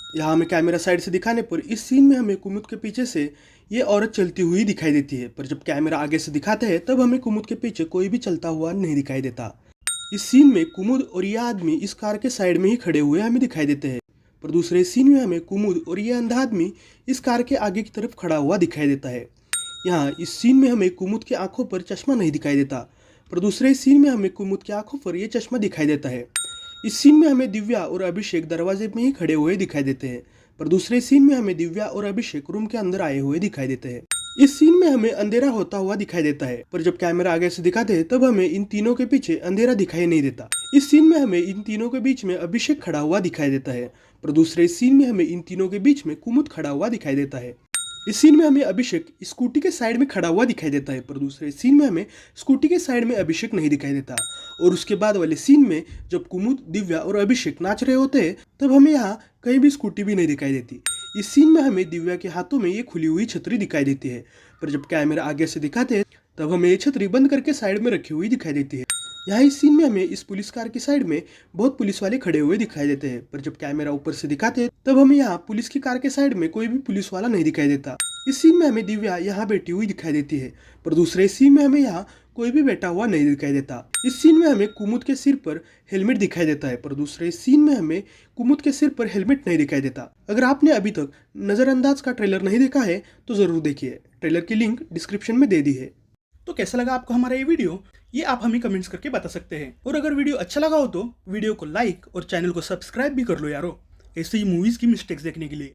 यहाँ हमें camera side से दिखाने पर इस सीन में हमें कुमुद के पीछे से ये औरत चलती हुई दिखाई देती है, पर जब कैमरा आगे से दिखाते हैं तब हमें कुमुद के पीछे कोई भी चलता हुआ नहीं दिखाई देता। इस सीन में कुमुद और ये आदमी इस कार के साइड में ही खड़े हुए हमें दिखाई देते हैं, पर दूसरे सीन में हमें कुमुद और ये अंधा आदमी इस कार के आगे की तरफ खड़ा हुआ दिखाई देता है। यहाँ इस सीन में हमें कुमुद की आंखों पर चश्मा नहीं दिखाई देता, पर दूसरे सीन में हमें कुमुद की आंखों पर यह चश्मा दिखाई देता है। इस सीन में हमें दिव्या और अभिषेक दरवाजे में ही खड़े हुए दिखाई देते हैं, पर दूसरे सीन में हमें दिव्या और अभिषेक रूम के अंदर आए हुए दिखाई देते हैं। इस सीन में हमें अंधेरा होता हुआ दिखाई देता है, पर जब कैमरा आगे से दिखाते हैं तब हमें इन तीनों के पीछे अंधेरा दिखाई नहीं देता। इस सीन में हमें इन तीनों के बीच में अभिषेक खड़ा हुआ दिखाई देता है, पर दूसरे सीन में हमें इन तीनों के बीच में कुमुद खड़ा हुआ दिखाई देता है। इस सीन में हमें अभिषेक स्कूटी के साइड में खड़ा हुआ दिखाई देता है, पर दूसरे सीन में हमें स्कूटी के साइड में अभिषेक नहीं दिखाई देता। और उसके बाद वाले सीन में जब कुमुद, दिव्या और अभिषेक नाच रहे होते हैं तब हमें यहाँ कहीं भी स्कूटी भी नहीं दिखाई देती। इस सीन में हमें दिव्या के हाथों में ये खुली हुई छतरी दिखाई देती है, पर जब कैमरा आगे से दिखाते हैं तब हमें ये छतरी बंद करके साइड में रखी हुई दिखाई देती है। यहाँ इस सीन में हमें इस पुलिस कार की साइड में बहुत पुलिस वाले खड़े हुए दिखाई देते हैं, पर जब कैमरा ऊपर से दिखाते हैं तब हमें यहाँ पुलिस की कार के साइड में कोई भी पुलिस वाला नहीं दिखाई देता। इस सीन में हमें दिव्या यहाँ बैठी हुई दिखाई देती है, पर दूसरे सीन में हमें यहाँ कोई भी बैठा हुआ नहीं दिखाई देता। इस सीन में हमें कुमुद के सिर पर हेलमेट दिखाई देता है, पर दूसरे सीन में हमें कुमुद के सिर पर हेलमेट नहीं दिखाई देता। अगर आपने अभी तक नजरअंदाज का ट्रेलर नहीं देखा है तो जरूर देखिए, ट्रेलर की लिंक डिस्क्रिप्शन में दे दी है। तो कैसा लगा आपको हमारा ये वीडियो, ये आप हमें कमेंट्स करके बता सकते हैं। और अगर वीडियो अच्छा लगा हो तो वीडियो को लाइक और चैनल को सब्सक्राइब भी कर लो यारो, ऐसे ही मूवीज की मिस्टेक्स देखने के लिए।